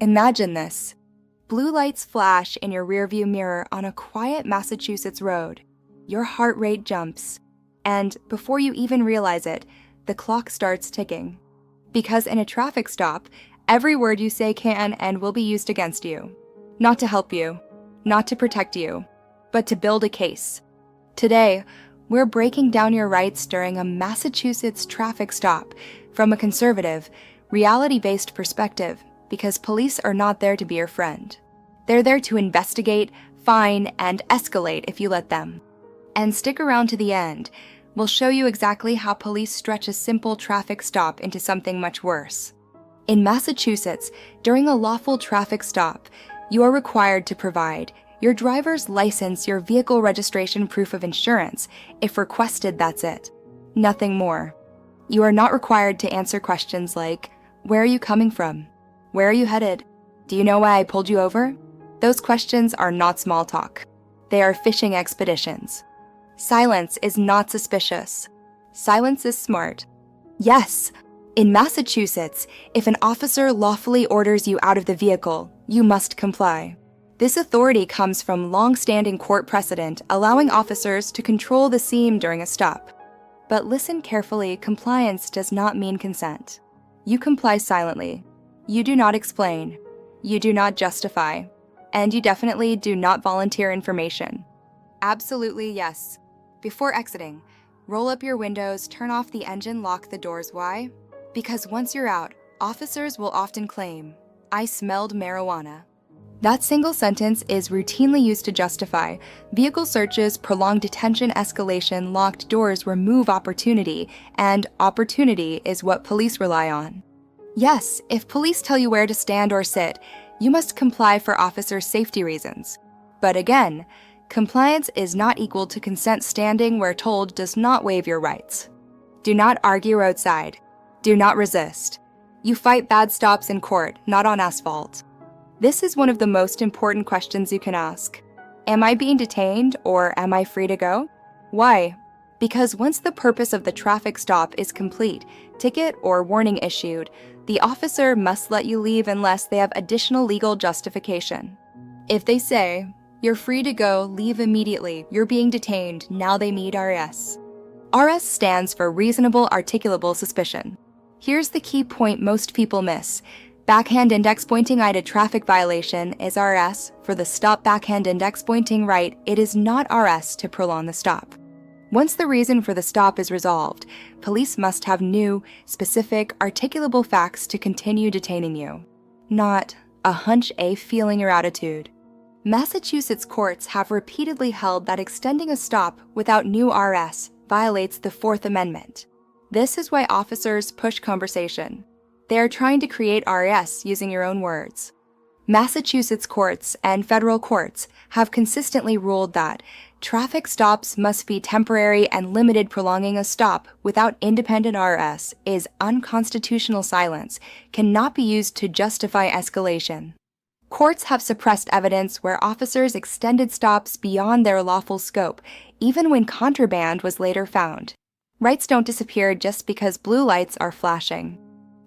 Imagine this. Blue lights flash in your rearview mirror on a quiet Massachusetts road. Your heart rate jumps, and before you even realize it, the clock starts ticking. Because in a traffic stop, every word you say can and will be used against you. Not to help you, not to protect you, but to build a case. Today, we're breaking down your rights during a Massachusetts traffic stop from a conservative, reality-based perspective, because police are not there to be your friend. They're there to investigate, fine, and escalate if you let them. And stick around to the end. We'll show you exactly how police stretch a simple traffic stop into something much worse. In Massachusetts, during a lawful traffic stop, you are required to provide your driver's license, your vehicle registration proof of insurance. If requested, that's it. Nothing more. You are not required to answer questions like, where are you coming from? Where are you headed? Do you know why I pulled you over? Those questions are not small talk. They are fishing expeditions. Silence is not suspicious. Silence is smart. Yes, in Massachusetts, if an officer lawfully orders you out of the vehicle, you must comply. This authority comes from long-standing court precedent allowing officers to control the scene during a stop. But listen carefully, compliance does not mean consent. You comply silently. You do not explain. You do not justify. And you definitely do not volunteer information. Absolutely yes. Before exiting, roll up your windows, turn off the engine, lock the doors. Why? Because once you're out, officers will often claim, I smelled marijuana. That single sentence is routinely used to justify vehicle searches, prolonged detention, escalation, locked doors, remove opportunity, and opportunity is what police rely on. Yes, if police tell you where to stand or sit, you must comply for officer safety reasons. But again, compliance is not equal to consent. Standing where told does not waive your rights. Do not argue roadside. Do not resist. You fight bad stops in court, not on asphalt. This is one of the most important questions you can ask. Am I being detained or am I free to go? Why? Because once the purpose of the traffic stop is complete, ticket or warning issued, the officer must let you leave unless they have additional legal justification. If they say, you're free to go, leave immediately, you're being detained, now they need R.A.S. R.A.S stands for Reasonable Articulable Suspicion. Here's the key point most people miss. Backhand index pointing right, a traffic violation is R.A.S. For the stop backhand index pointing right, it is not R.A.S. to prolong the stop. Once the reason for the stop is resolved, police must have new, specific, articulable facts to continue detaining you. Not a hunch, a feeling or attitude. Massachusetts courts have repeatedly held that extending a stop without new R.A.S. violates the Fourth Amendment. This is why officers push conversation. They are trying to create R.A.S. using your own words. Massachusetts courts and federal courts have consistently ruled that traffic stops must be temporary and limited. Prolonging a stop without independent R.A.S. is unconstitutional. Silence cannot be used to justify escalation. Courts have suppressed evidence where officers extended stops beyond their lawful scope, even when contraband was later found. Rights don't disappear just because blue lights are flashing.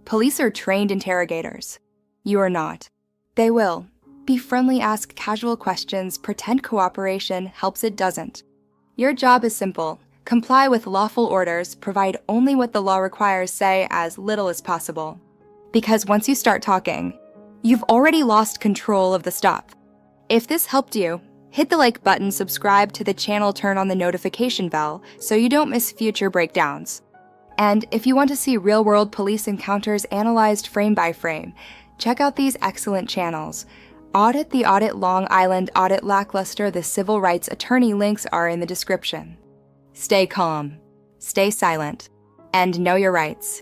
Police are trained interrogators. You are not. They will. Be friendly, ask casual questions, pretend cooperation helps. It doesn't. Your job is simple. Comply with lawful orders, provide only what the law requires, say as little as possible. Because once you start talking, you've already lost control of the stop. If this helped you, hit the like button, subscribe to the channel, turn on the notification bell so you don't miss future breakdowns. And if you want to see real-world police encounters analyzed frame by frame, check out these excellent channels. Audit the Audit, Long Island Audit, Lackluster, the Civil Rights Attorney. Links are in the description. Stay calm, stay silent, and know your rights.